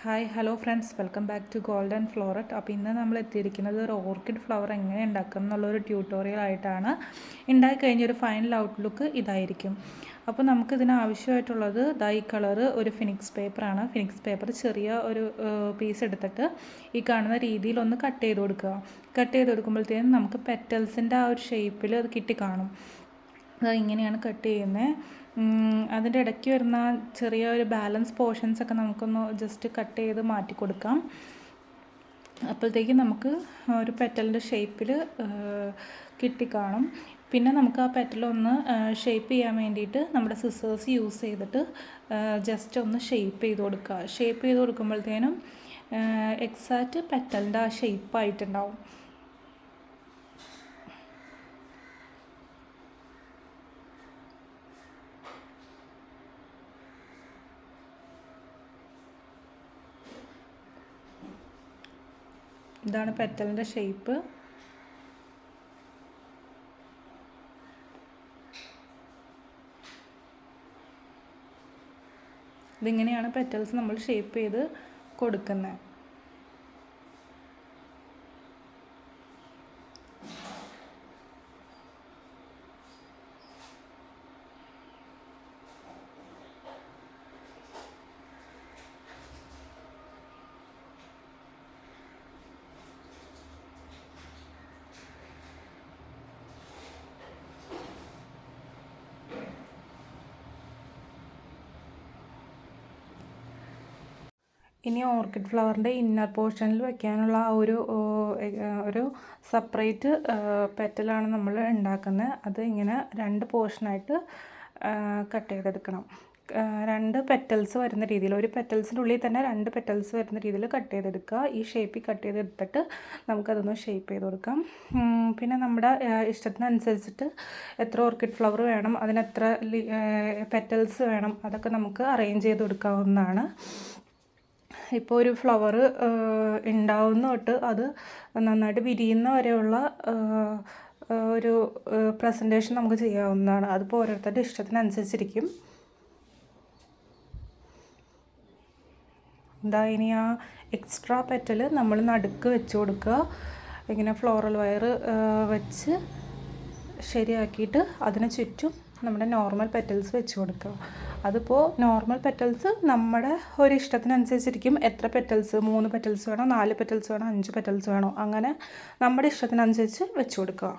Hi hello friends, welcome back to golden floret. അപ്പോൾ ഇന്ന് നമ്മൾ എത്തിയിരിക്കുന്നത് ഒരു ഓർക്കിഡ് ഫ്ലവർ എങ്ങനെ ഉണ്ടാക്കും എന്നുള്ളൊരു ട്യൂട്ടോറിയൽ ആയിട്ടാണ്. ഉണ്ടായി കഴിഞ്ഞൊരു ഫൈനൽ ഔട്ട്ലുക്ക് ഇതായിരിക്കും. അപ്പോൾ നമുക്ക് ഇതിന് ആവശ്യമായിട്ടുള്ളത് ഡൈ കളറ്, ഒരു ഫിനിക്സ് പേപ്പറാണ്. ഫിനിക്സ് പേപ്പർ ചെറിയ ഒരു പീസ് എടുത്തിട്ട് ഈ കാണുന്ന രീതിയിൽ ഒന്ന് കട്ട് ചെയ്ത് കൊടുക്കുക. കട്ട് ചെയ്ത് കൊടുക്കുമ്പോഴത്തേനും നമുക്ക് പെറ്റൽസിൻ്റെ ആ ഒരു ഷേപ്പിൽ അത് കിട്ടി കാണും. അത് ഇങ്ങനെയാണ് കട്ട് ചെയ്യുന്നത്. അതിൻ്റെ ഇടയ്ക്ക് വരുന്ന ചെറിയ ഒരു ബാലൻസ് പോർഷൻസൊക്കെ നമുക്കൊന്ന് ജസ്റ്റ് കട്ട് ചെയ്ത് മാറ്റി കൊടുക്കാം. അപ്പോഴത്തേക്കും നമുക്ക് ഒരു പെറ്റലിൻ്റെ ഷേപ്പിൽ കിട്ടിക്കാണും. പിന്നെ നമുക്ക് ആ പെറ്റലൊന്ന് ഷേപ്പ് ചെയ്യാൻ വേണ്ടിയിട്ട് നമ്മുടെ സിസേഴ്സ് യൂസ് ചെയ്തിട്ട് ജസ്റ്റ് ഒന്ന് ഷേപ്പ് ചെയ്ത് കൊടുക്കുക. ഷേപ്പ് ചെയ്ത് കൊടുക്കുമ്പോഴത്തേനും എക്സാക്റ്റ് പെറ്റലിൻ്റെ ആ ഷേപ്പായിട്ടുണ്ടാവും. ഇതാണ് പെറ്റലിൻ്റെ ഷേപ്പ്. ഇതിങ്ങനെയാണ് പെറ്റൽസ് നമ്മൾ ഷേപ്പ് ചെയ്ത് കൊടുക്കുന്നത്. ഇനി ഓർക്കിഡ് ഫ്ലവറിൻ്റെ ഇന്നർ പോർഷനിൽ വയ്ക്കാനുള്ള ഒരു സെപ്പറേറ്റ് പെറ്റലാണ് നമ്മൾ ഉണ്ടാക്കുന്നത്. അത് ഇങ്ങനെ 2 പോർഷനായിട്ട് കട്ട് ചെയ്തെടുക്കണം. 2 പെറ്റൽസ് വരുന്ന രീതിയിൽ, ഒരു പെറ്റൽസിൻ്റെ ഉള്ളിൽ തന്നെ 2 പെറ്റൽസ് വരുന്ന രീതിയിൽ കട്ട് ചെയ്തെടുക്കുക. ഈ ഷേപ്പിൽ കട്ട് ചെയ്തെടുത്തിട്ട് നമുക്കതൊന്ന് ഷേപ്പ് ചെയ്ത് കൊടുക്കാം. പിന്നെ നമ്മുടെ ഇഷ്ടത്തിനനുസരിച്ചിട്ട് എത്ര ഓർക്കിഡ് ഫ്ലവർ വേണം, അതിനെത്ര പെറ്റൽസ് വേണം, അതൊക്കെ നമുക്ക് അറേഞ്ച് ചെയ്ത് കൊടുക്കാവുന്നതാണ്. ഇപ്പോൾ ഒരു ഫ്ലവർ ഉണ്ടാവുന്ന തൊട്ട് അത് നന്നായിട്ട് വിരിയുന്ന വരെയുള്ള ഒരു പ്രസൻറ്റേഷൻ നമുക്ക് ചെയ്യാവുന്നതാണ്. അതിപ്പോൾ ഓരോരുത്തരുടെ ഇഷ്ടത്തിനനുസരിച്ചിരിക്കും. ഇനി ആ എക്സ്ട്രാ പെറ്റൽ നമ്മൾ നടുക്ക് വെച്ച് കൊടുക്കുക. ഇങ്ങനെ ഫ്ലോറൽ വയർ വെച്ച് ശരിയാക്കിയിട്ട് അതിന് ചുറ്റും നമ്മുടെ നോർമൽ പെറ്റൽസ് വെച്ച് കൊടുക്കുക. അതിപ്പോൾ നോർമൽ പെറ്റൽസ് നമ്മുടെ ഒരു ഇഷ്ടത്തിനനുസരിച്ചിരിക്കും. എത്ര പെറ്റൽസ്, 3 പെറ്റൽസ് വേണോ, 4 പെറ്റൽസ് വേണോ, 5 പെറ്റൽസ് വേണോ, അങ്ങനെ നമ്മുടെ ഇഷ്ടത്തിനനുസരിച്ച് വെച്ച് കൊടുക്കുക.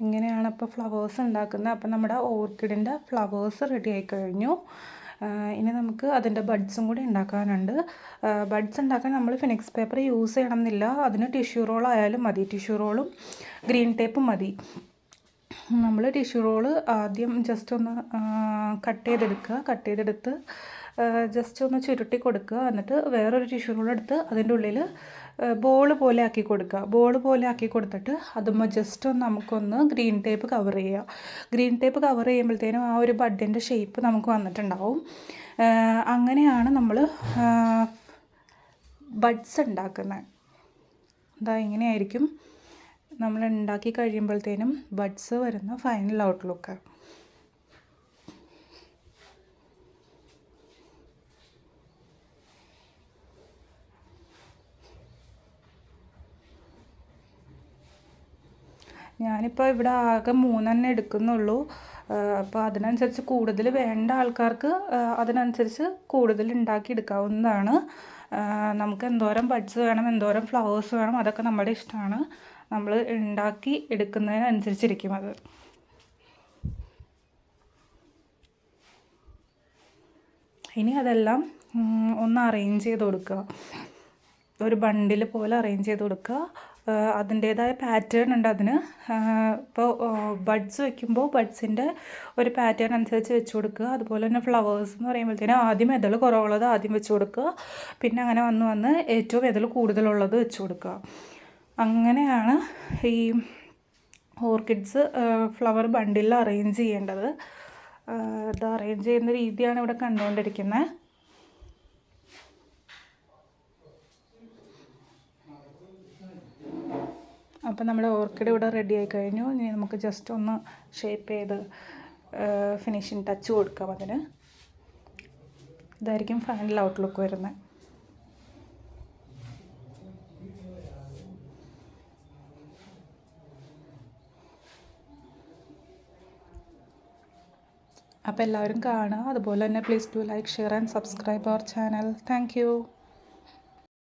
ഇങ്ങനെയാണ് ഇപ്പോൾ ഫ്ലവേഴ്സ് ഉണ്ടാക്കുന്നത്. അപ്പോൾ നമ്മുടെ ഓർക്കിഡിൻ്റെ ഫ്ലവേഴ്സ് റെഡി ആയി കഴിഞ്ഞു. ഇനി നമുക്ക് അതിൻ്റെ ബഡ്സും കൂടി ഉണ്ടാക്കാനുണ്ട്. ബഡ്സ് ഉണ്ടാക്കാൻ നമ്മൾ ഫിനിക്സ് പേപ്പർ യൂസ് ചെയ്യണം എന്നില്ല. അതിന് ടിഷ്യൂ റോൾ ആയാലും മതി. ടിഷ്യൂ റോളും ഗ്രീൻ ടേപ്പും മതി. നമ്മൾ ടിഷ്യൂ റോള് ആദ്യം ജസ്റ്റ് ഒന്ന് കട്ട് ചെയ്തെടുത്ത് ജസ്റ്റ് ഒന്ന് ചുരുട്ടി കൊടുക്കുക. എന്നിട്ട് വേറൊരു ടിഷ്യൂ റോൾ എടുത്ത് അതിൻ്റെ ഉള്ളിൽ ബോൾ പോലെ ആക്കി കൊടുക്കുക. ബോൾ പോലെ ആക്കി കൊടുത്തിട്ട് അതുമ്പോൾ ജസ്റ്റ് ഒന്ന് നമുക്കൊന്ന് ഗ്രീൻ ടേപ്പ് കവർ ചെയ്യുക. ഗ്രീൻ ടേപ്പ് കവർ ചെയ്യുമ്പോഴത്തേനും ആ ഒരു ബഡിൻ്റെ ഷേപ്പ് നമുക്ക് വന്നിട്ടുണ്ടാവും. അങ്ങനെയാണ് നമ്മൾ ബഡ്സ് ഉണ്ടാക്കുന്നത്. ഇങ്ങനെയായിരിക്കും നമ്മൾ ഉണ്ടാക്കി കഴിയുമ്പോഴത്തേനും ബഡ്സ് വരുന്ന ഫൈനൽ ഔട്ട്ലുക്ക്. ഞാനിപ്പോൾ ഇവിടെ ആകെ 3 എടുക്കുന്നുള്ളൂ. അപ്പോൾ അതിനനുസരിച്ച് കൂടുതൽ വേണ്ട ആൾക്കാർക്ക് അതിനനുസരിച്ച് കൂടുതൽ ഉണ്ടാക്കി എടുക്കാവുന്നതാണ്. നമുക്ക് എന്തോരം ബഡ്സ് വേണം, എന്തോരം ഫ്ലവേഴ്സ് വേണം, അതൊക്കെ നമ്മുടെ ഇഷ്ടമാണ്. നമ്മൾ ഉണ്ടാക്കി എടുക്കുന്നതിനനുസരിച്ചിരിക്കും അത്. ഇനി അതെല്ലാം ഒന്ന് അറേഞ്ച് ചെയ്ത് കൊടുക്കുക. ഒരു ബണ്ടിൽ പോലെ അറേഞ്ച് ചെയ്ത് കൊടുക്കുക. അതിൻ്റേതായ പാറ്റേൺ ഉണ്ട് അതിന്. ഇപ്പോൾ ബഡ്സ് വെക്കുമ്പോൾ ബഡ്സിൻ്റെ ഒരു പാറ്റേൺ അനുസരിച്ച് വെച്ച് കൊടുക്കുക. അതുപോലെ തന്നെ ഫ്ലവേഴ്സ് എന്ന് പറയുമ്പോഴത്തേനും ആദ്യം എതൾ കുറവുള്ളത് ആദ്യം വെച്ച് കൊടുക്കുക. പിന്നെ അങ്ങനെ വന്ന് ഏറ്റവും എതൾ കൂടുതലുള്ളത് വെച്ച് കൊടുക്കുക. അങ്ങനെയാണ് ഈ ഓർക്കിഡ്സ് ഫ്ലവർ ബണ്ടിൽ അറേഞ്ച് ചെയ്യേണ്ടത്. ഇത് അറേഞ്ച് ചെയ്യുന്ന രീതിയാണ് ഇവിടെ കണ്ടുകൊണ്ടിരിക്കുന്നത്. അപ്പോൾ നമ്മുടെ ഓർക്കിഡ് ഇവിടെ റെഡി ആയി കഴിഞ്ഞു. ഇനി നമുക്ക് ജസ്റ്റ് ഒന്ന് ഷേപ്പ് ചെയ്ത് ഫിനിഷിങ് ടച്ച് കൊടുക്കാം അതിന്. ഇതായിരിക്കും ഫൈനൽ ഔട്ട്ലുക്ക് വരുന്നത്. അപ്പോൾ എല്ലാവരും കാണുക. അതുപോലെ തന്നെ please do like, share and subscribe our channel. Thank U.